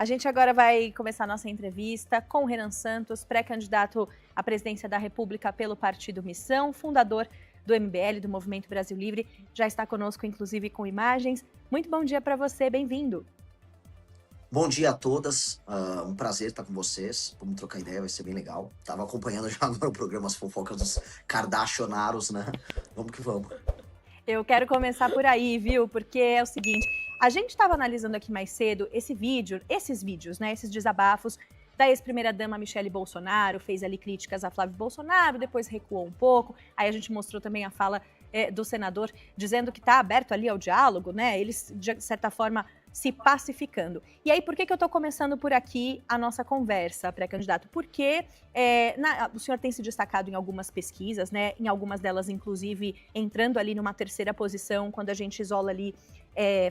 A gente agora vai começar a nossa entrevista com o Renan Santos, pré-candidato à presidência da República pelo Partido Missão, fundador do MBL, do Movimento Brasil Livre. Já está conosco, inclusive, com imagens. Muito bom dia para você, bem-vindo. Bom dia a todas, um prazer estar com vocês, vamos trocar ideia, vai ser bem legal. Tava acompanhando já agora o programa As Fofocas dos Kardashianários, né? Vamos que vamos. Eu quero começar por aí, viu? Porque é o seguinte, a gente estava analisando aqui mais cedo esses vídeos, né? Esses desabafos da ex-primeira-dama Michele Bolsonaro, fez ali críticas a Flávio Bolsonaro, depois recuou um pouco, aí a gente mostrou também a fala do senador dizendo que está aberto ali ao diálogo, né? Eles, de certa forma, se pacificando. E aí, por que eu estou começando por aqui a nossa conversa, pré-candidato? Porque o senhor tem se destacado em algumas pesquisas, né? Em algumas delas, inclusive, entrando ali numa terceira posição, quando a gente isola ali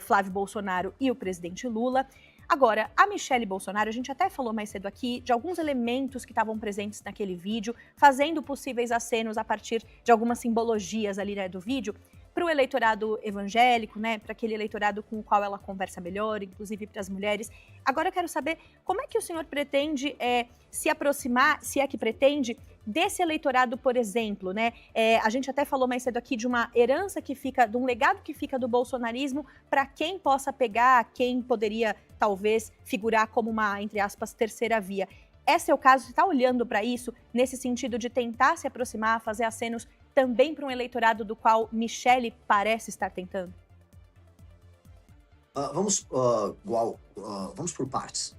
Flávio Bolsonaro e o presidente Lula. Agora, a Michele Bolsonaro, a gente até falou mais cedo aqui de alguns elementos que estavam presentes naquele vídeo, fazendo possíveis acenos a partir de algumas simbologias ali, né, do vídeo, para o eleitorado evangélico, né, para aquele eleitorado com o qual ela conversa melhor, inclusive para as mulheres. Agora eu quero saber como é que o senhor pretende se aproximar, se é que pretende, desse eleitorado, por exemplo, né? A gente até falou mais cedo aqui de uma herança que fica, de um legado que fica do bolsonarismo para quem possa pegar, quem poderia talvez figurar como uma, entre aspas, terceira via. Esse é o caso, você está olhando para isso nesse sentido de tentar se aproximar, fazer acenos também para um eleitorado do qual Michele parece estar tentando? Vamos por partes.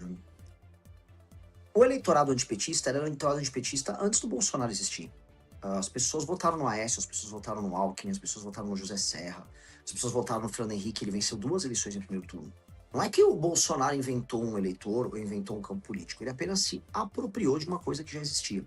O eleitorado antipetista era o eleitorado antipetista antes do Bolsonaro existir. As pessoas votaram no Aécio, as pessoas votaram no Alckmin, as pessoas votaram no José Serra, as pessoas votaram no Fernando Henrique, ele venceu 2 eleições em primeiro turno. Não é que o Bolsonaro inventou um eleitor ou inventou um campo político, ele apenas se apropriou de uma coisa que já existia.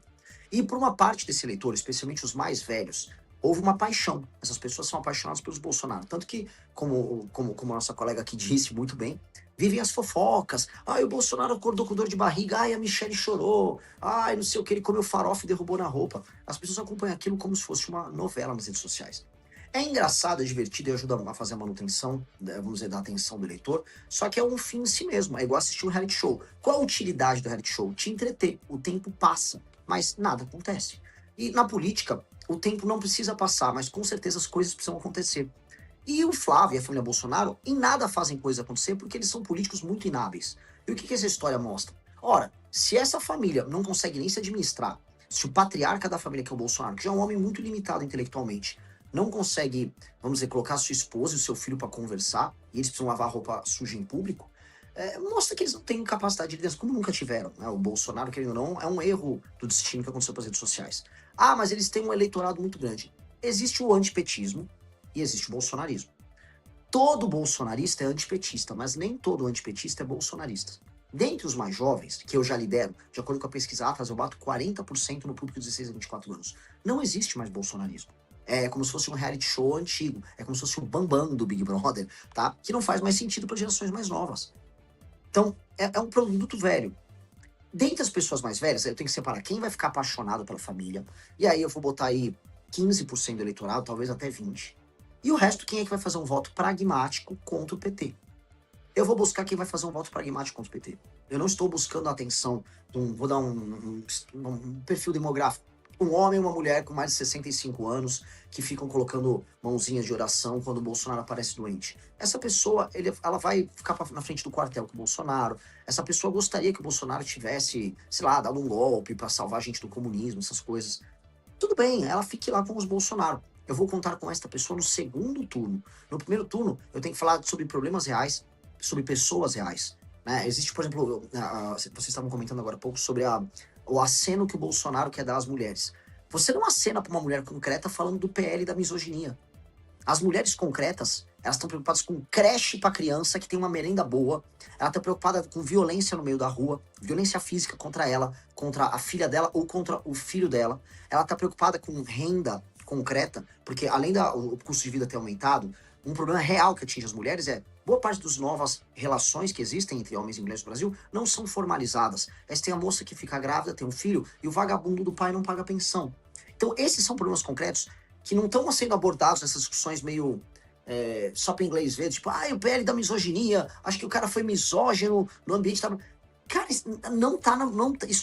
E por uma parte desse eleitor, especialmente os mais velhos, houve uma paixão. Essas pessoas são apaixonadas pelos Bolsonaro. Tanto que, como a nossa colega aqui disse muito bem, vivem as fofocas. Ai, o Bolsonaro acordou com dor de barriga. Ai, a Michele chorou. Ai, não sei o que, ele comeu farofa e derrubou na roupa. As pessoas acompanham aquilo como se fosse uma novela nas redes sociais. É engraçado, é divertido e ajuda a fazer a manutenção, vamos dizer, da atenção do eleitor, só que é um fim em si mesmo, é igual assistir um reality show. Qual a utilidade do reality show? Te entreter, o tempo passa, mas nada acontece. E na política, o tempo não precisa passar, mas com certeza as coisas precisam acontecer. E o Flávio e a família Bolsonaro em nada fazem coisas acontecer porque eles são políticos muito inábeis. E o que essa história mostra? Ora, se essa família não consegue nem se administrar, se o patriarca da família, que é o Bolsonaro, que já é um homem muito limitado intelectualmente, não consegue, vamos dizer, colocar sua esposa e o seu filho para conversar, e eles precisam lavar roupa suja em público, mostra que eles não têm capacidade de liderança, como nunca tiveram. Né? O Bolsonaro, querendo ou não, é um erro do destino que aconteceu para as redes sociais. Ah, mas eles têm um eleitorado muito grande. Existe o antipetismo e existe o bolsonarismo. Todo bolsonarista é antipetista, mas nem todo antipetista é bolsonarista. Dentre os mais jovens, que eu já lidero, de acordo com a pesquisa Atlas, eu bato 40% no público de 16 a 24 anos. Não existe mais bolsonarismo. É como se fosse um reality show antigo. É como se fosse o Bambam do Big Brother, tá? Que não faz mais sentido para gerações mais novas. Então, é um produto velho. Dentre as pessoas mais velhas, eu tenho que separar quem vai ficar apaixonado pela família. E aí eu vou botar aí 15% do eleitorado, talvez até 20%. E o resto, quem é que vai fazer um voto pragmático contra o PT? Eu vou buscar quem vai fazer um voto pragmático contra o PT. Eu não estou buscando a atenção de vou dar um perfil demográfico. Um homem e uma mulher com mais de 65 anos que ficam colocando mãozinhas de oração quando o Bolsonaro aparece doente. Essa pessoa, ela vai ficar na frente do quartel com o Bolsonaro. Essa pessoa gostaria que o Bolsonaro tivesse, sei lá, dado um golpe para salvar a gente do comunismo, essas coisas. Tudo bem, ela fique lá com os Bolsonaro. Eu vou contar com essa pessoa no segundo turno. No primeiro turno, eu tenho que falar sobre problemas reais, sobre pessoas reais. Né? Existe, por exemplo, vocês estavam comentando agora há pouco sobre o aceno que o Bolsonaro quer dar às mulheres. Você não acena para uma mulher concreta falando do PL e da misoginia. As mulheres concretas, elas estão preocupadas com creche para criança que tem uma merenda boa. Ela está preocupada com violência no meio da rua, violência física contra ela, contra a filha dela ou contra o filho dela. Ela está preocupada com renda concreta, porque além do custo de vida ter aumentado, um problema real que atinge as mulheres é boa parte das novas relações que existem entre homens e mulheres no Brasil não são formalizadas. Mas tem a moça que fica grávida, tem um filho, e o vagabundo do pai não paga pensão. Então esses são problemas concretos que não estão sendo abordados nessas discussões meio só para inglês ver, tipo, o PL da misoginia, acho que o cara foi misógino no ambiente. Cara, isso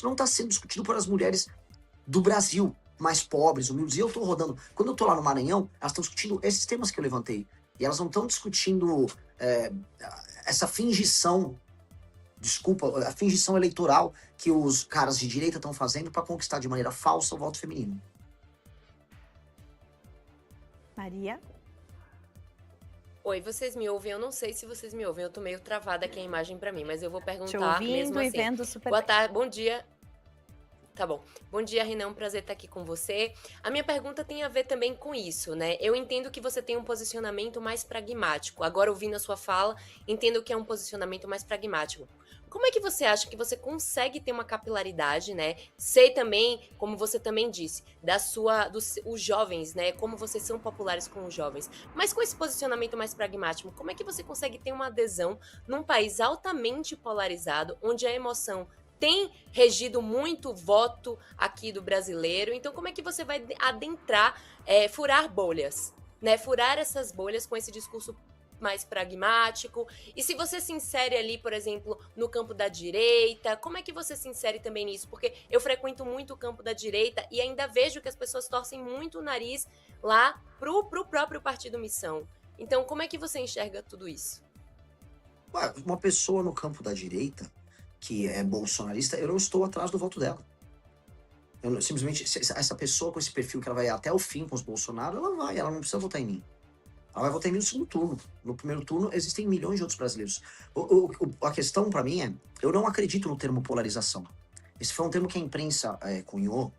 não tá sendo discutido por as mulheres do Brasil, mais pobres, humildes. E eu tô rodando. Quando eu tô lá no Maranhão, elas estão discutindo esses temas que eu levantei. E elas não estão discutindo essa fingição, desculpa, a fingição eleitoral que os caras de direita estão fazendo para conquistar de maneira falsa o voto feminino. Maria? Oi, vocês me ouvem? Eu não sei se vocês me ouvem, eu tô meio travada aqui a imagem pra mim, mas eu vou Te perguntar ouvindo mesmo e assim. vendo super Boa bem. tarde, bom dia. Tá bom. Bom dia, Renan, um prazer estar aqui com você. A minha pergunta tem a ver também com isso, né? Eu entendo que você tem um posicionamento mais pragmático. Agora, ouvindo a sua fala, entendo que é um posicionamento mais pragmático. Como é que você acha que você consegue ter uma capilaridade, né? Sei também, como você também disse, os jovens, né? Como vocês são populares com os jovens. Mas com esse posicionamento mais pragmático, como é que você consegue ter uma adesão num país altamente polarizado, onde a emoção tem regido muito o voto aqui do brasileiro? Então, como é que você vai adentrar, furar bolhas, né? Furar essas bolhas com esse discurso mais pragmático? E se você se insere ali, por exemplo, no campo da direita, como é que você se insere também nisso? Porque eu frequento muito o campo da direita e ainda vejo que as pessoas torcem muito o nariz lá pro próprio Partido Missão. Então, como é que você enxerga tudo isso? Ué, uma pessoa no campo da direita, que é bolsonarista, eu não estou atrás do voto dela. Simplesmente, essa pessoa com esse perfil que ela vai até o fim com os Bolsonaro, ela não precisa votar em mim. Ela vai votar em mim no segundo turno. No primeiro turno, existem milhões de outros brasileiros. A questão para mim é, eu não acredito no termo polarização. Esse foi um termo que a imprensa cunhou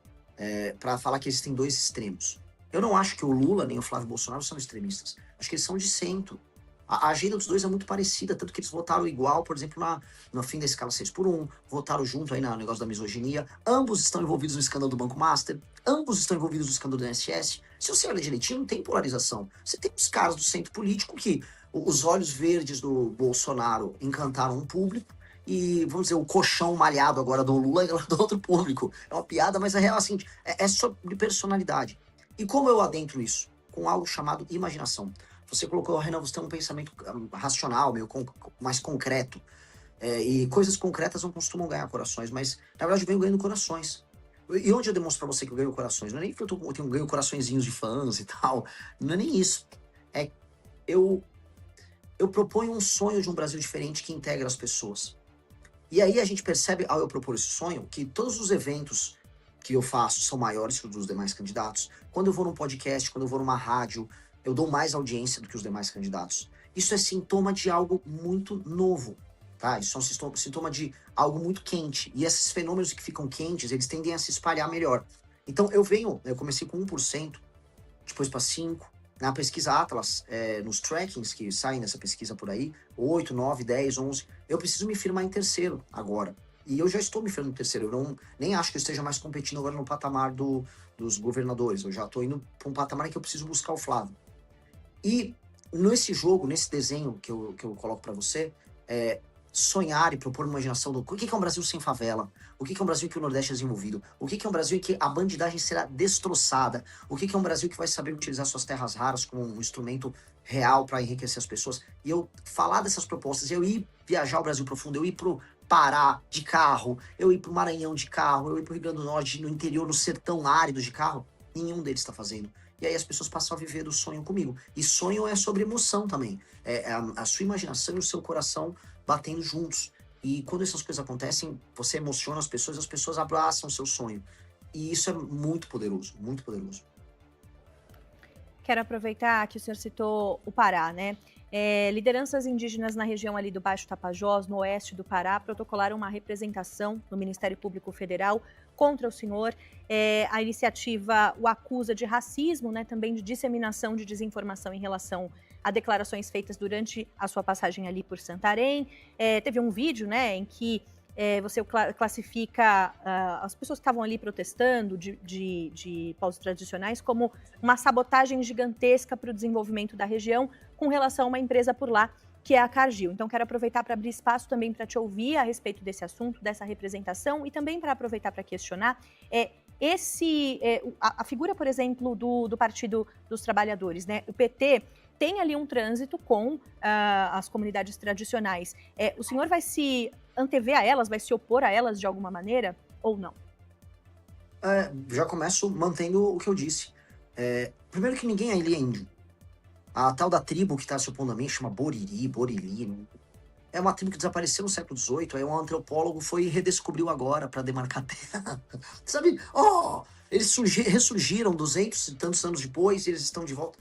para falar que existem dois extremos. Eu não acho que o Lula nem o Flávio Bolsonaro são extremistas. Acho que eles são de centro. A agenda dos dois é muito parecida, tanto que eles votaram igual, por exemplo, no fim da escala 6x1, votaram junto aí no negócio da misoginia. Ambos estão envolvidos no escândalo do Banco Master, ambos estão envolvidos no escândalo do INSS. Se você olha direitinho, não tem polarização. Você tem os caras do centro político que os olhos verdes do Bolsonaro encantaram um público e, vamos dizer, o colchão malhado agora do Lula é do outro público. É uma piada, mas é real assim, é sobre personalidade. E como eu adentro isso? Com algo chamado imaginação. Você colocou, Renan, você tem um pensamento racional, mais concreto. E coisas concretas não costumam ganhar corações, mas na verdade eu venho ganhando corações. E onde eu demonstro pra você que eu ganho corações? Não é nem que eu ganho coraçõezinhos de fãs e tal. Não é nem isso. Eu proponho um sonho de um Brasil diferente que integra as pessoas. E aí a gente percebe, ao eu propor esse sonho, que todos os eventos que eu faço são maiores que os dos demais candidatos. Quando eu vou num podcast, quando eu vou numa rádio, eu dou mais audiência do que os demais candidatos. Isso é sintoma de algo muito novo, tá? Isso é um sintoma de algo muito quente. E esses fenômenos que ficam quentes, eles tendem a se espalhar melhor. Então, eu comecei com 1%, depois para 5%. Na pesquisa Atlas, nos trackings que saem nessa pesquisa por aí, 8, 9, 10, 11, eu preciso me firmar em terceiro agora. E eu já estou me firmando em terceiro. Eu nem acho que eu esteja mais competindo agora no patamar dos governadores. Eu já estou indo para um patamar em que eu preciso buscar o Flávio. E nesse jogo, nesse desenho que eu coloco para você, sonhar e propor uma imaginação do o que é um Brasil sem favela, o que é um Brasil em que o Nordeste é desenvolvido, o que é um Brasil em que a bandidagem será destroçada, o que é um Brasil que vai saber utilizar suas terras raras como um instrumento real para enriquecer as pessoas. E eu falar dessas propostas, eu ir viajar ao Brasil profundo, eu ir pro Pará de carro, eu ir pro Maranhão de carro, eu ir pro Rio Grande do Norte, no interior, no sertão árido de carro, nenhum deles está fazendo. E aí as pessoas passam a viver do sonho comigo. E sonho é sobre emoção também. É a sua imaginação e o seu coração batendo juntos. E quando essas coisas acontecem, você emociona as pessoas abraçam o seu sonho. E isso é muito poderoso, muito poderoso. Quero aproveitar que o senhor citou o Pará, né? Lideranças indígenas na região ali do Baixo Tapajós, no oeste do Pará, protocolaram uma representação no Ministério Público Federal contra o senhor. A iniciativa o acusa de racismo, né, também de disseminação de desinformação em relação a declarações feitas durante a sua passagem ali por Santarém. Teve um vídeo, né, em que você classifica as pessoas que estavam ali protestando de povos tradicionais como uma sabotagem gigantesca para o desenvolvimento da região com relação a uma empresa por lá, que é a Cargill. Então, quero aproveitar para abrir espaço também para te ouvir a respeito desse assunto, dessa representação, e também para aproveitar para questionar a figura, por exemplo, do Partido dos Trabalhadores, né? O PT tem ali um trânsito com as comunidades tradicionais. O senhor vai se antever a elas, vai se opor a elas de alguma maneira ou não? Já começo mantendo o que eu disse. Primeiro que ninguém ali é índio. A tal da tribo que está se opondo a mim chama Borili. É uma tribo que desapareceu no século XVIII, aí um antropólogo foi e redescobriu agora para demarcar a terra. Sabe? Eles ressurgiram 200 e tantos anos depois e eles estão de volta.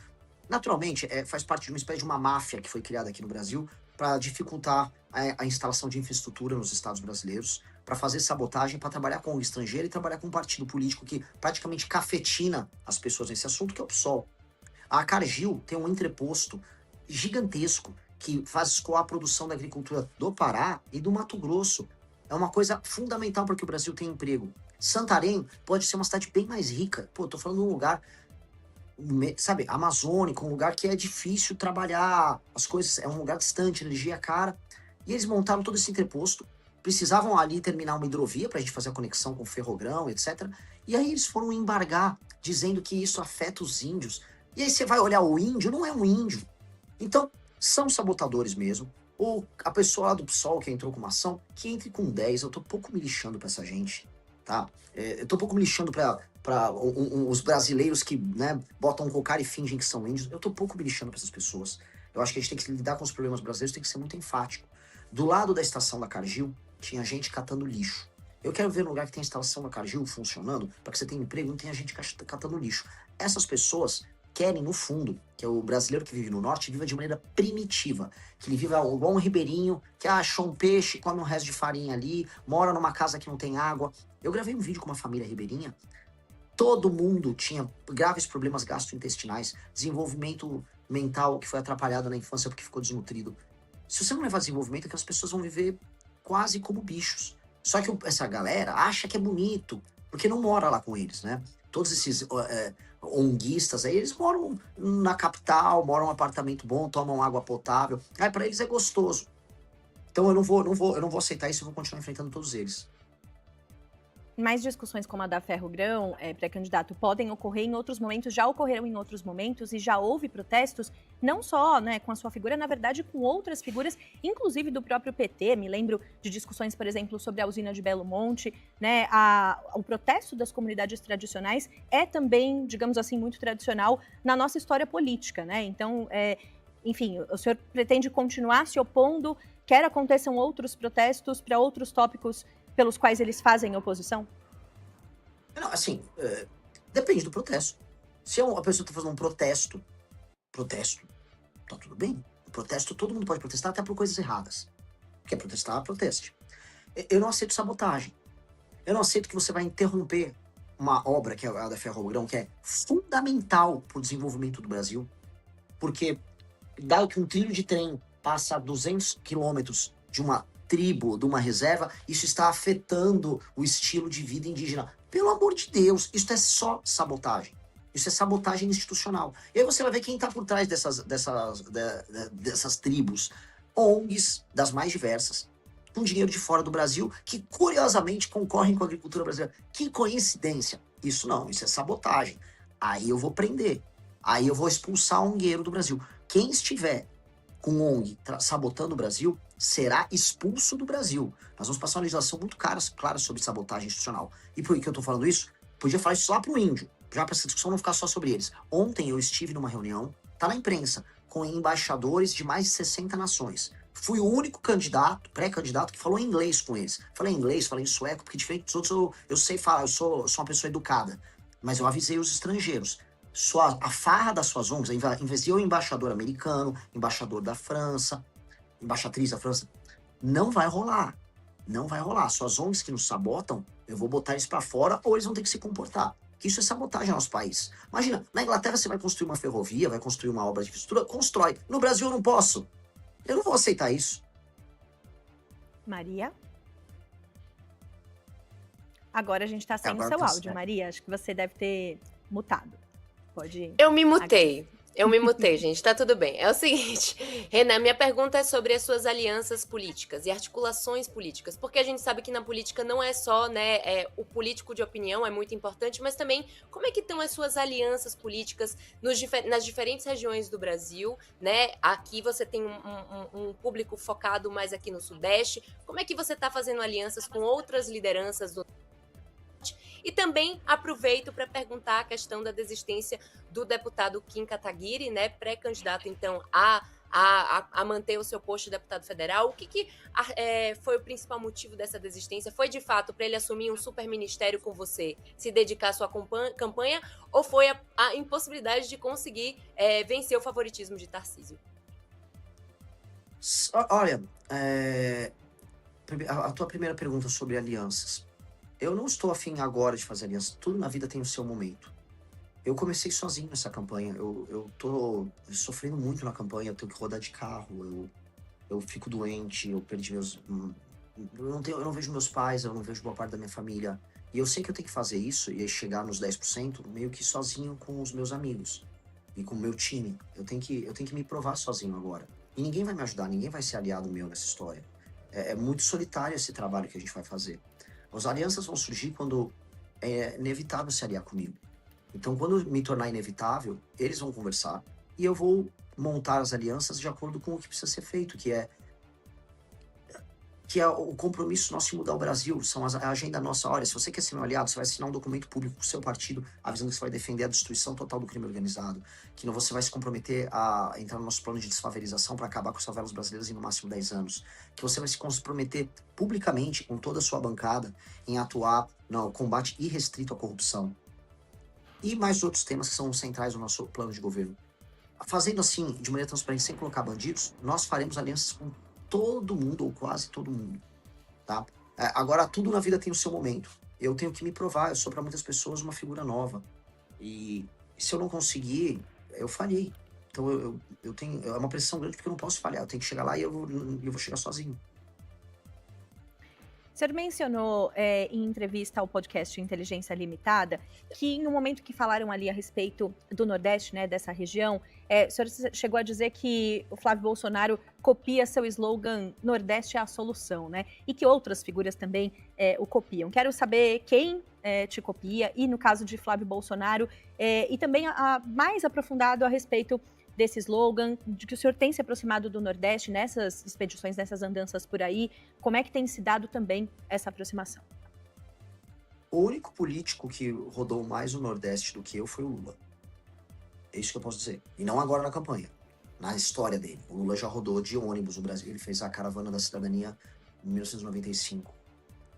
Naturalmente, faz parte de uma espécie de uma máfia que foi criada aqui no Brasil para dificultar a instalação de infraestrutura nos estados brasileiros, para fazer sabotagem, para trabalhar com o estrangeiro e trabalhar com um partido político que praticamente cafetina as pessoas nesse assunto, que é o PSOL. A Cargill tem um entreposto gigantesco que faz escoar a produção da agricultura do Pará e do Mato Grosso. É uma coisa fundamental para que o Brasil tenha emprego. Santarém pode ser uma cidade bem mais rica. Pô, tô falando de um lugar, sabe, amazônico, um lugar que é difícil trabalhar as coisas, é um lugar distante, energia cara. E eles montaram todo esse entreposto, precisavam ali terminar uma hidrovia para a gente fazer a conexão com o Ferrogrão, etc. E aí eles foram embargar, dizendo que isso afeta os índios. E aí você vai olhar, o índio não é um índio. Então, são sabotadores mesmo. Ou a pessoa lá do PSOL que entrou com uma ação, que entre com 10, eu tô pouco me lixando pra essa gente, tá? Eu tô pouco me lixando pra os brasileiros que, né, botam um cocar e fingem que são índios. Eu tô pouco me lixando pra essas pessoas. Eu acho que a gente tem que lidar com os problemas brasileiros, tem que ser muito enfático. Do lado da estação da Cargill, tinha gente catando lixo. Eu quero ver um lugar que tem a instalação da Cargill funcionando, para que você tenha emprego, não tenha gente catando lixo. Essas pessoas querem, no fundo, que é o brasileiro que vive no norte, viva de maneira primitiva. Que ele viva igual um ribeirinho, que achou um peixe, come um resto de farinha ali, mora numa casa que não tem água. Eu gravei um vídeo com uma família ribeirinha. Todo mundo tinha graves problemas gastrointestinais, desenvolvimento mental que foi atrapalhado na infância porque ficou desnutrido. Se você não levar desenvolvimento, aquelas pessoas vão viver quase como bichos. Só que essa galera acha que é bonito, porque não mora lá com eles, né? Todos esses onguistas aí, eles moram na capital, moram num apartamento bom, tomam água potável. Aí para eles é gostoso. Então eu não vou aceitar isso, eu vou continuar enfrentando todos eles. Mais discussões como a da Ferrogrão, pré-candidato, podem ocorrer em outros momentos, já ocorreram em outros momentos e já houve protestos, não só, né, com a sua figura, na verdade com outras figuras, inclusive do próprio PT. Me lembro de discussões, por exemplo, sobre a usina de Belo Monte, né, o protesto das comunidades tradicionais é também, digamos assim, muito tradicional na nossa história política, né? Então, enfim, o senhor pretende continuar se opondo, quer aconteçam outros protestos para outros tópicos pelos quais eles fazem oposição? Não, assim, depende do protesto. Se a pessoa está fazendo um protesto, tá tudo bem. O protesto, todo mundo pode protestar, até por coisas erradas. Quer protestar, proteste. Eu não aceito sabotagem. Eu não aceito que você vai interromper uma obra, que é a da Ferrogrão, que é fundamental para o desenvolvimento do Brasil, porque, dado que um trilho de trem passa a 200 quilômetros de uma tribo, de uma reserva, isso está afetando o estilo de vida indígena. Pelo amor de Deus, isso é só sabotagem. Isso é sabotagem institucional. E aí você vai ver quem está por trás dessas tribos. ONGs das mais diversas, com dinheiro de fora do Brasil, que curiosamente concorrem com a agricultura brasileira. Que coincidência. Isso não, isso é sabotagem. Aí eu vou prender. Aí eu vou expulsar o ongueiro do Brasil. Quem estiver com ONG sabotando o Brasil, será expulso do Brasil. Nós vamos passar uma legislação muito clara sobre sabotagem institucional. E por que eu estou falando isso? Podia falar isso lá para o índio, já para essa discussão não ficar só sobre eles. Ontem eu estive numa reunião, tá na imprensa, com embaixadores de mais de 60 nações. Fui o único candidato, pré-candidato, que falou inglês com eles. Falei inglês, falei sueco, porque diferente dos outros eu sei falar, eu sou uma pessoa educada. Mas eu avisei os estrangeiros. A farra das suas ONGs, em vez de eu embaixador americano, embaixador da França, embaixatriz da França, não vai rolar. Não vai rolar. Suas ONGs que nos sabotam, eu vou botar eles pra fora ou eles vão ter que se comportar. Que isso é sabotagem ao nosso país. Imagina, na Inglaterra você vai construir uma ferrovia, vai construir uma obra de infraestrutura, constrói. No Brasil eu não posso. Eu não vou aceitar isso. Maria? Agora a gente tá sem o seu áudio, Maria. Acho que você deve ter mutado. Pode. Eu me mutei. Eu me mutei, gente, tá tudo bem. É o seguinte, Renan, minha pergunta é sobre as suas alianças políticas e articulações políticas, porque a gente sabe que na política não é só, né, o político de opinião é muito importante, mas também como é que estão as suas alianças políticas nas diferentes regiões do Brasil, né? Aqui você tem um público focado mais aqui no Sudeste. Como é que você está fazendo alianças com outras lideranças do e também aproveito para perguntar a questão da desistência do deputado Kim Kataguiri, né, pré-candidato, então, a manter o seu posto de deputado federal. O que foi o principal motivo dessa desistência? Foi, de fato, para ele assumir um super ministério com você, se dedicar à sua campanha, ou foi a impossibilidade de conseguir vencer o favoritismo de Tarcísio? Olha, a tua primeira pergunta sobre alianças. Eu não estou afim agora de fazer aliança. Tudo na vida tem o seu momento. Eu comecei sozinho essa campanha. Eu tô sofrendo muito na campanha. Eu tenho que rodar de carro. Eu fico doente. Eu perdi meus... Eu não vejo meus pais. Eu não vejo boa parte da minha família. E eu sei que eu tenho que fazer isso e chegar nos 10% meio que sozinho com os meus amigos. E com o meu time. Eu tenho que me provar sozinho agora. E ninguém vai me ajudar. Ninguém vai ser aliado meu nessa história. É muito solitário esse trabalho que a gente vai fazer. As alianças vão surgir quando é inevitável se aliar comigo. Então, quando me tornar inevitável, eles vão conversar e eu vou montar as alianças de acordo com o que precisa ser feito, que é o compromisso nosso de mudar o Brasil, a agenda nossa. Olha, se você quer ser meu aliado, você vai assinar um documento público com o seu partido, avisando que você vai defender a destruição total do crime organizado, que não você vai se comprometer a entrar no nosso plano de desfavelização para acabar com as favelas brasileiras em no máximo 10 anos, que você vai se comprometer publicamente com toda a sua bancada em atuar no combate irrestrito à corrupção. E mais outros temas que são centrais no nosso plano de governo. Fazendo assim, de maneira transparente, sem colocar bandidos, nós faremos alianças com todo mundo, ou quase todo mundo, tá? Agora, tudo na vida tem o seu momento. Eu tenho que me provar, eu sou para muitas pessoas uma figura nova. E se eu não conseguir, eu falhei. Então, eu tenho... É uma pressão grande porque eu não posso falhar. Eu tenho que chegar lá e eu vou chegar sozinho. O senhor mencionou em entrevista ao podcast Inteligência Limitada que no momento que falaram ali a respeito do Nordeste, né, dessa região, o senhor chegou a dizer que o Flávio Bolsonaro copia seu slogan Nordeste é a solução, né? E que outras figuras também o copiam. Quero saber quem te copia e no caso de Flávio Bolsonaro e também mais aprofundado a respeito desse slogan, de que o senhor tem se aproximado do Nordeste nessas expedições, nessas andanças por aí, como é que tem se dado também essa aproximação? O único político que rodou mais o Nordeste do que eu foi o Lula. É isso que eu posso dizer. E não agora na campanha, na história dele. O Lula já rodou de ônibus no Brasil, ele fez a Caravana da Cidadania em 1995.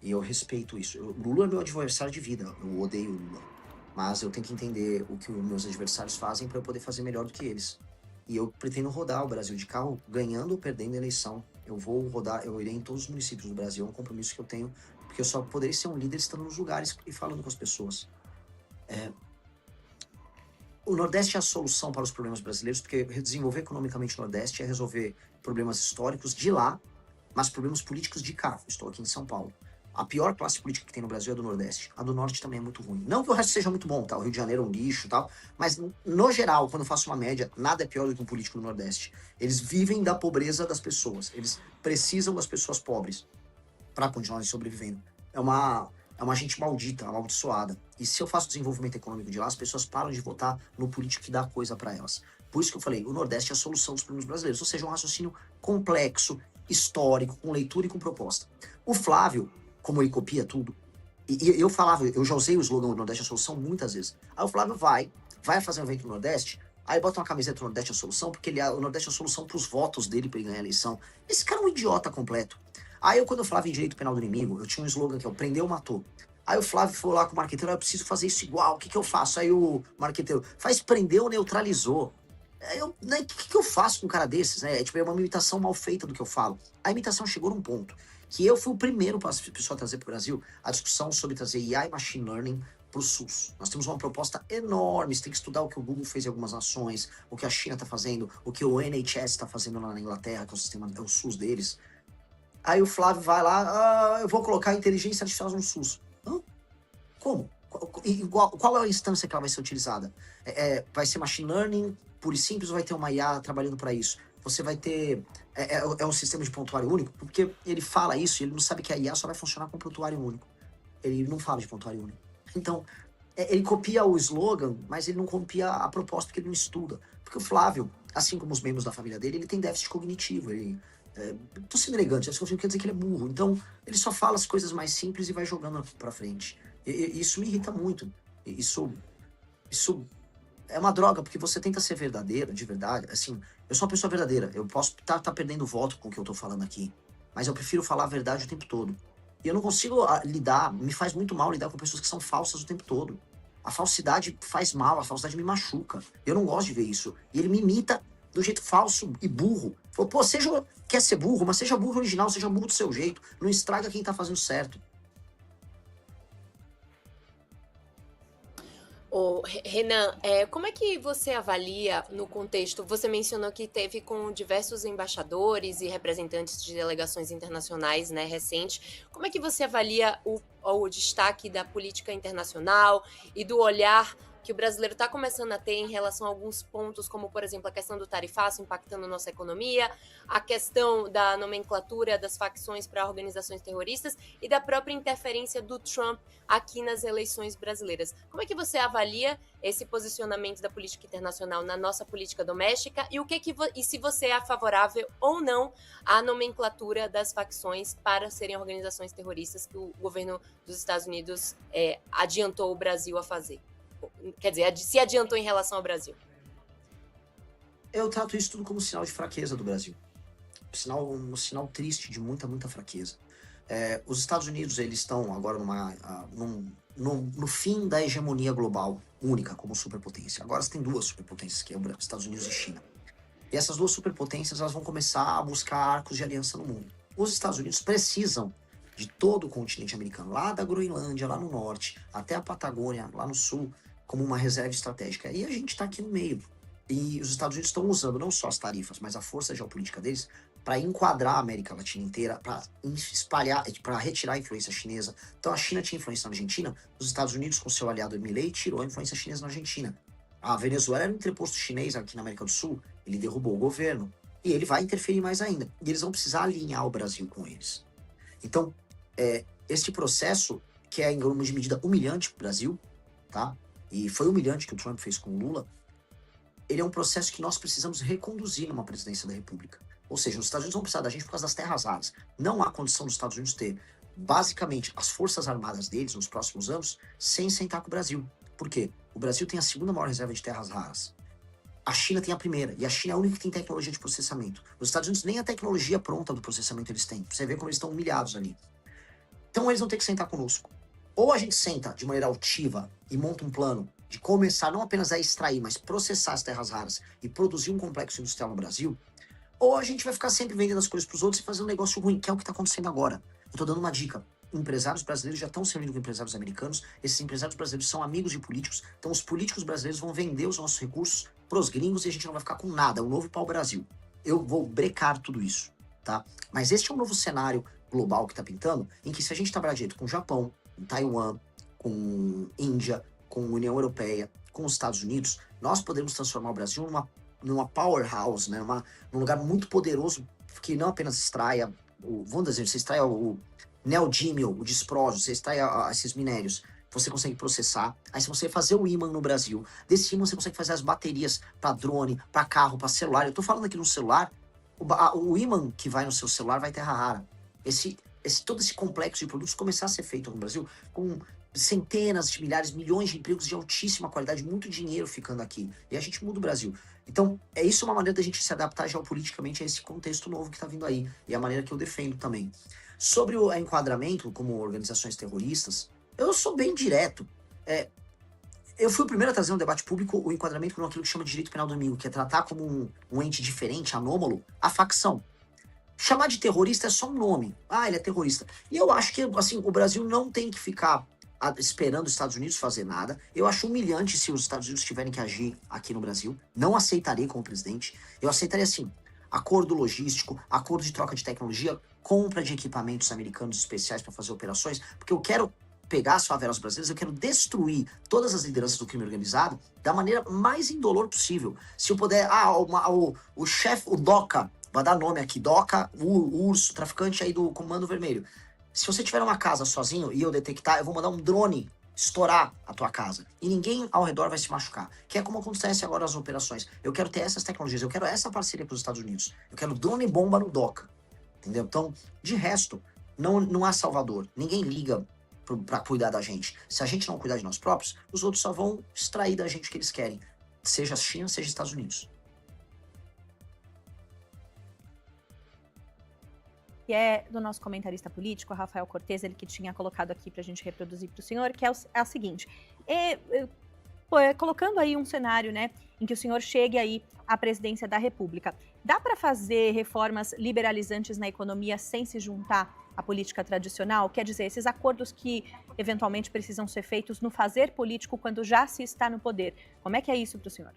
E eu respeito isso. O Lula é meu adversário de vida, eu odeio o Lula. Mas eu tenho que entender o que os meus adversários fazem para eu poder fazer melhor do que eles. E eu pretendo rodar o Brasil de carro, ganhando ou perdendo a eleição. Eu vou rodar, eu irei em todos os municípios do Brasil, é um compromisso que eu tenho, porque eu só poderei ser um líder estando nos lugares e falando com as pessoas. O Nordeste é a solução para os problemas brasileiros, porque desenvolver economicamente o Nordeste é resolver problemas históricos de lá, mas problemas políticos de cá. Estou aqui em São Paulo. A pior classe política que tem no Brasil é a do Nordeste. A do Norte também é muito ruim. Não que o resto seja muito bom, tá? O Rio de Janeiro é um lixo e tal. Mas, no geral, quando eu faço uma média, nada é pior do que um político do Nordeste. Eles vivem da pobreza das pessoas. Eles precisam das pessoas pobres para continuarem sobrevivendo. É uma gente maldita, amaldiçoada. E se eu faço desenvolvimento econômico de lá, as pessoas param de votar no político que dá coisa para elas. Por isso que eu falei, o Nordeste é a solução dos problemas brasileiros. Ou seja, um raciocínio complexo, histórico, com leitura e com proposta. O Flávio, como ele copia tudo, e eu falava, eu já usei o slogan do Nordeste é a solução muitas vezes. Aí o Flávio vai fazer um evento no Nordeste, aí bota uma camiseta do Nordeste é a solução, porque o Nordeste é a solução pros votos dele pra ele ganhar a eleição. Esse cara é um idiota completo. Aí quando eu falava em direito penal do inimigo, eu tinha um slogan que é o prendeu, matou. Aí o Flávio falou lá com o marqueteiro, eu preciso fazer isso igual, o que eu faço? Aí o marqueteiro, faz prendeu, neutralizou. O que eu faço com um cara desses? Né? É uma imitação mal feita do que eu falo. A imitação chegou num ponto que eu fui o primeiro pessoa a trazer para o Brasil a discussão sobre trazer IA e Machine Learning para o SUS. Nós temos uma proposta enorme, você tem que estudar o que o Google fez em algumas nações, o que a China está fazendo, o que o NHS está fazendo lá na Inglaterra, que é o sistema, é o SUS deles. Aí o Flávio vai lá, eu vou colocar inteligência artificial no SUS. Hã? Como? Qual é a instância que ela vai ser utilizada? Vai ser Machine Learning pura e simples ou vai ter uma IA trabalhando para isso? Você vai ter... É um sistema de prontuário único? Porque ele fala isso e ele não sabe que a IA só vai funcionar com prontuário único. Ele não fala de prontuário único. Então, ele copia o slogan, mas ele não copia a proposta, porque ele não estuda. Porque o Flávio, assim como os membros da família dele, ele tem déficit cognitivo. Tô sendo elegante, isso quer dizer que ele é burro. Então, ele só fala as coisas mais simples e vai jogando pra frente. Isso me irrita muito. Isso é uma droga, porque você tenta ser verdadeira, de verdade. Assim, eu sou uma pessoa verdadeira. Eu posso tá perdendo voto com o que eu tô falando aqui. Mas eu prefiro falar a verdade o tempo todo. E eu não consigo lidar, me faz muito mal lidar com pessoas que são falsas o tempo todo. A falsidade faz mal, a falsidade me machuca. Eu não gosto de ver isso. E ele me imita do jeito falso e burro. Falou, pô, quer ser burro, mas seja burro original, seja burro do seu jeito. Não estraga quem tá fazendo certo. Ô, Renan, como é que você avalia no contexto? Você mencionou que teve com diversos embaixadores e representantes de delegações internacionais, né, recente. Como é que você avalia o destaque da política internacional e do olhar que o brasileiro está começando a ter em relação a alguns pontos, como, por exemplo, a questão do tarifaço impactando nossa economia, a questão da nomenclatura das facções para organizações terroristas e da própria interferência do Trump aqui nas eleições brasileiras. Como é que você avalia esse posicionamento da política internacional na nossa política doméstica e se você é favorável ou não à nomenclatura das facções para serem organizações terroristas que o governo dos Estados Unidos adiantou o Brasil a fazer? Quer dizer, se adiantou em relação ao Brasil. Eu trato isso tudo como sinal de fraqueza do Brasil. Um sinal triste de muita, muita fraqueza. Os Estados Unidos, eles estão agora no fim da hegemonia global única como superpotência. Agora você tem duas superpotências, que é os Estados Unidos e China. E essas duas superpotências, elas vão começar a buscar arcos de aliança no mundo. Os Estados Unidos precisam de todo o continente americano, lá da Groenlândia, lá no norte, até a Patagônia, lá no sul, como uma reserva estratégica. E a gente está aqui no meio. E os Estados Unidos estão usando não só as tarifas, mas a força geopolítica deles para enquadrar a América Latina inteira, para espalhar, para retirar a influência chinesa. Então a China tinha influência na Argentina, os Estados Unidos, com seu aliado Milei, tirou a influência chinesa na Argentina. A Venezuela era um entreposto chinês aqui na América do Sul, ele derrubou o governo. E ele vai interferir mais ainda. E eles vão precisar alinhar o Brasil com eles. Então, este processo, que é em grande medida humilhante para o Brasil, tá? E foi humilhante que o Trump fez com o Lula, ele é um processo que nós precisamos reconduzir numa presidência da República. Ou seja, os Estados Unidos vão precisar da gente por causa das terras raras. Não há condição dos Estados Unidos ter, basicamente, as forças armadas deles nos próximos anos sem sentar com o Brasil. Por quê? O Brasil tem a segunda maior reserva de terras raras. A China tem a primeira, e a China é a única que tem tecnologia de processamento. Os Estados Unidos nem a tecnologia pronta do processamento eles têm. Você vê como eles estão humilhados ali. Então eles vão ter que sentar conosco. Ou a gente senta de maneira altiva e monta um plano de começar não apenas a extrair, mas processar as terras raras e produzir um complexo industrial no Brasil, ou a gente vai ficar sempre vendendo as coisas para os outros e fazer um negócio ruim, que é o que está acontecendo agora. Eu estou dando uma dica. Empresários brasileiros já estão se unindo com empresários americanos, esses empresários brasileiros são amigos de políticos, então os políticos brasileiros vão vender os nossos recursos para os gringos e a gente não vai ficar com nada, é um novo pau-brasil. Eu vou brecar tudo isso, tá? Mas este é um novo cenário global que está pintando, em que se a gente trabalhar direito com o Japão, com Taiwan, com Índia, com a União Europeia, com os Estados Unidos, nós podemos transformar o Brasil numa powerhouse, né? Num lugar muito poderoso que não apenas extraia, vamos dizer, você extrai o neodímio, o disprósio, você extrai esses minérios, você consegue processar, aí se você fazer o ímã no Brasil, desse ímã você consegue fazer as baterias para drone, para carro, para celular. Eu tô falando aqui no celular, o ímã que vai no seu celular vai terra rara. Todo esse complexo de produtos começar a ser feito no Brasil com centenas de milhares, milhões de empregos de altíssima qualidade, muito dinheiro ficando aqui. E a gente muda o Brasil. Então, isso é uma maneira da gente se adaptar geopoliticamente a esse contexto novo que está vindo aí. E é a maneira que eu defendo também. Sobre o enquadramento como organizações terroristas, eu sou bem direto. Eu fui o primeiro a trazer no debate público o enquadramento com aquilo que chama de direito penal do inimigo, que é tratar como um ente diferente, anômalo, a facção. Chamar de terrorista é só um nome. Ah, ele é terrorista. E eu acho que, assim, o Brasil não tem que ficar esperando os Estados Unidos fazer nada. Eu acho humilhante se os Estados Unidos tiverem que agir aqui no Brasil. Não aceitarei como presidente. Eu aceitaria, assim, acordo logístico, acordo de troca de tecnologia, compra de equipamentos americanos especiais para fazer operações, porque eu quero pegar as favelas brasileiras, eu quero destruir todas as lideranças do crime organizado da maneira mais indolor possível. Se eu puder, o chefe, o DOCA, vai dar nome aqui, DOCA, o urso, traficante aí do Comando Vermelho. Se você tiver uma casa sozinho e eu detectar, eu vou mandar um drone estourar a tua casa. E ninguém ao redor vai se machucar. Que é como acontece agora as operações. Eu quero ter essas tecnologias, eu quero essa parceria com os Estados Unidos. Eu quero drone e bomba no DOCA. Entendeu? Então, de resto, não há salvador. Ninguém liga para cuidar da gente. Se a gente não cuidar de nós próprios, os outros só vão extrair da gente o que eles querem. Seja a China, seja Estados Unidos. E é do nosso comentarista político, Rafael Cortez, ele que tinha colocado aqui para a gente reproduzir para o senhor, que é a seguinte, colocando aí um cenário, né, em que o senhor chegue aí à presidência da República, dá para fazer reformas liberalizantes na economia sem se juntar à política tradicional? Quer dizer, esses acordos que eventualmente precisam ser feitos no fazer político quando já se está no poder, como é que é isso para o senhor?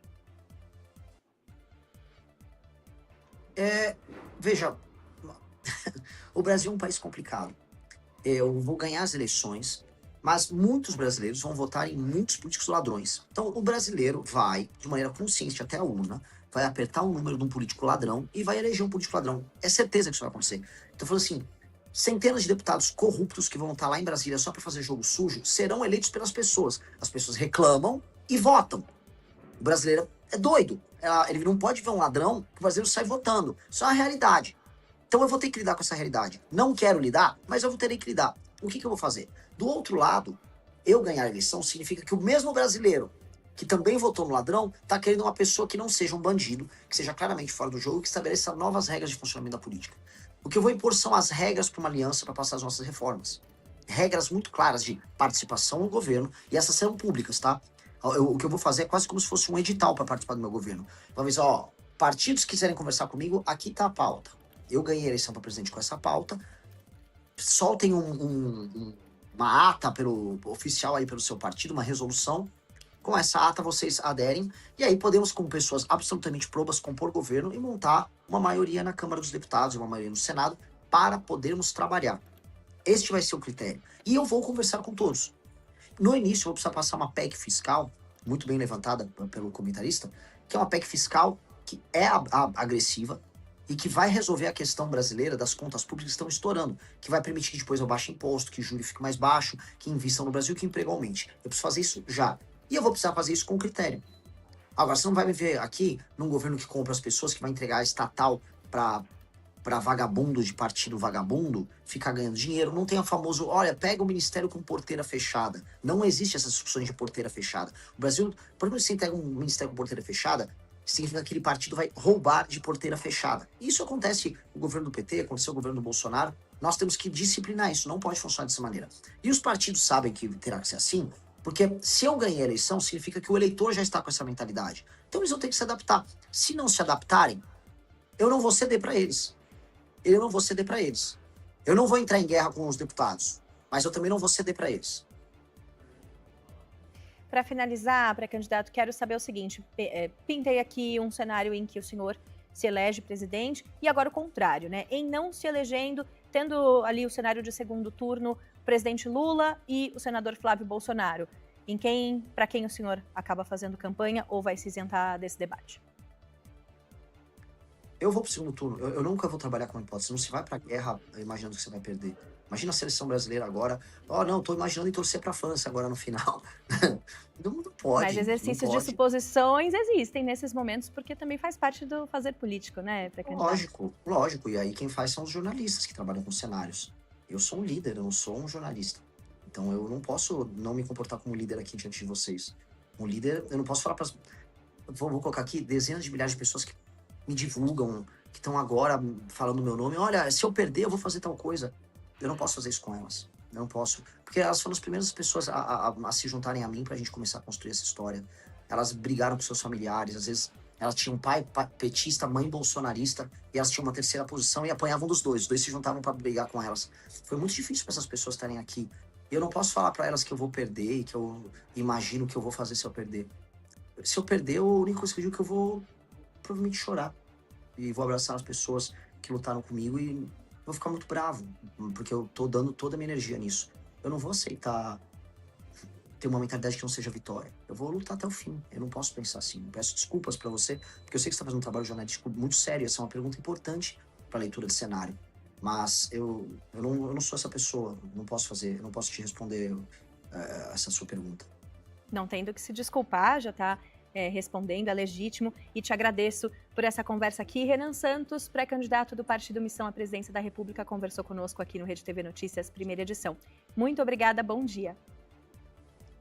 Veja, o Brasil é um país complicado. Eu vou ganhar as eleições, mas muitos brasileiros vão votar em muitos políticos ladrões. Então, o brasileiro vai, de maneira consciente até a urna, vai apertar o número de um político ladrão e vai eleger um político ladrão. É certeza que isso vai acontecer. Então, falando assim, centenas de deputados corruptos que vão estar lá em Brasília só para fazer jogo sujo serão eleitos pelas pessoas. As pessoas reclamam e votam. O brasileiro é doido. Ele não pode ver um ladrão que o brasileiro sai votando. Isso é a realidade. Então eu vou ter que lidar com essa realidade. Não quero lidar, mas eu vou ter que lidar. O que eu vou fazer? Do outro lado, eu ganhar a eleição significa que o mesmo brasileiro que também votou no ladrão está querendo uma pessoa que não seja um bandido, que seja claramente fora do jogo e que estabeleça novas regras de funcionamento da política. O que eu vou impor são as regras para uma aliança para passar as nossas reformas. Regras muito claras de participação no governo, e essas serão públicas, tá? O que eu vou fazer é quase como se fosse um edital para participar do meu governo. Vamos ver, partidos que quiserem conversar comigo, aqui está a pauta. Eu ganhei a eleição para presidente com essa pauta. Soltem uma ata oficial aí pelo seu partido, uma resolução. Com essa ata vocês aderem. E aí podemos, com pessoas absolutamente probas, compor governo e montar uma maioria na Câmara dos Deputados, uma maioria no Senado, para podermos trabalhar. Este vai ser o critério. E eu vou conversar com todos. No início, eu vou precisar passar uma PEC fiscal, muito bem levantada pelo comentarista, que é uma PEC fiscal que é agressiva, e que vai resolver a questão brasileira das contas públicas que estão estourando, que vai permitir que depois eu baixe imposto, que o juro fique mais baixo, que invistam no Brasil, que o emprego aumente. Eu preciso fazer isso já. E eu vou precisar fazer isso com critério. Agora, você não vai me ver aqui num governo que compra as pessoas, que vai entregar a estatal para vagabundo de partido vagabundo, ficar ganhando dinheiro. Não tem o famoso, olha, pega o ministério com porteira fechada. Não existe essas discussões de porteira fechada. O Brasil, por exemplo, se você entrega um ministério com porteira fechada, significa que aquele partido vai roubar de porteira fechada. Isso acontece no governo do PT, aconteceu no governo do Bolsonaro. Nós temos que disciplinar isso, não pode funcionar dessa maneira. E os partidos sabem que terá que ser assim, porque se eu ganhei a eleição, significa que o eleitor já está com essa mentalidade. Então eles vão ter que se adaptar. Se não se adaptarem, eu não vou ceder para eles. Eu não vou ceder para eles. Eu não vou entrar em guerra com os deputados, mas eu também não vou ceder para eles. Para finalizar, pré-candidato, quero saber o seguinte, pintei aqui um cenário em que o senhor se elege presidente e agora o contrário, né? Em não se elegendo, tendo ali o cenário de segundo turno, o presidente Lula e o senador Flávio Bolsonaro. Para quem o senhor acaba fazendo campanha ou vai se isentar desse debate? Eu vou pro segundo turno. Eu nunca vou trabalhar com hipótese. Não se vai pra guerra imaginando que você vai perder. Imagina a seleção brasileira agora. Não, tô imaginando em torcer pra França agora no final. Não pode. Mas exercícios de suposições existem nesses momentos, porque também faz parte do fazer político, né? Lógico. E aí quem faz são os jornalistas que trabalham com cenários. Eu sou um líder, eu não sou um jornalista. Então eu não posso não me comportar como líder aqui diante de vocês. Um líder, eu não posso falar para vou colocar aqui dezenas de milhares de pessoas que me divulgam, que estão agora falando o meu nome. Olha, se eu perder, eu vou fazer tal coisa. Eu não posso fazer isso com elas. Eu não posso. Porque elas foram as primeiras pessoas a se juntarem a mim pra gente começar a construir essa história. Elas brigaram com seus familiares. Às vezes, elas tinham um pai petista, mãe bolsonarista, e elas tinham uma terceira posição e apanhavam dos dois. Os dois se juntavam pra brigar com elas. Foi muito difícil para essas pessoas estarem aqui. Eu não posso falar pra elas que eu vou perder e que eu imagino que eu vou fazer se eu perder. Se eu perder, a única coisa que eu digo é que eu vou provavelmente chorar. E vou abraçar as pessoas que lutaram comigo e vou ficar muito bravo, porque eu tô dando toda a minha energia nisso. eu não vou aceitar ter uma mentalidade que não seja vitória. Eu vou lutar até o fim. Eu não posso pensar assim. Eu peço desculpas pra você, porque eu sei que você tá fazendo um trabalho jornalístico muito sério. Essa é uma pergunta importante pra leitura de cenário. Mas eu não sou essa pessoa. Não posso te responder essa sua pergunta. Não tendo que se desculpar, já está respondendo, é legítimo. E te agradeço por essa conversa aqui. Renan Santos, pré-candidato do Partido Missão à Presidência da República, conversou conosco aqui no Rede TV Notícias, primeira edição. Muito obrigada, bom dia.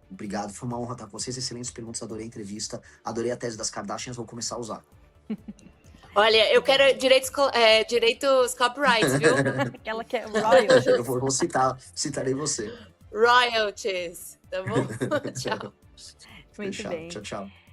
Obrigado, foi uma honra estar com vocês. Excelentes perguntas, adorei a entrevista, adorei a tese das Kardashians, vou começar a usar. Olha, eu quero direitos copyrights, viu? Aquela que é royalties. Eu vou citarei você. Royalties, tá bom? Tchau. Muito Fechado. bem. Tchau, tchau.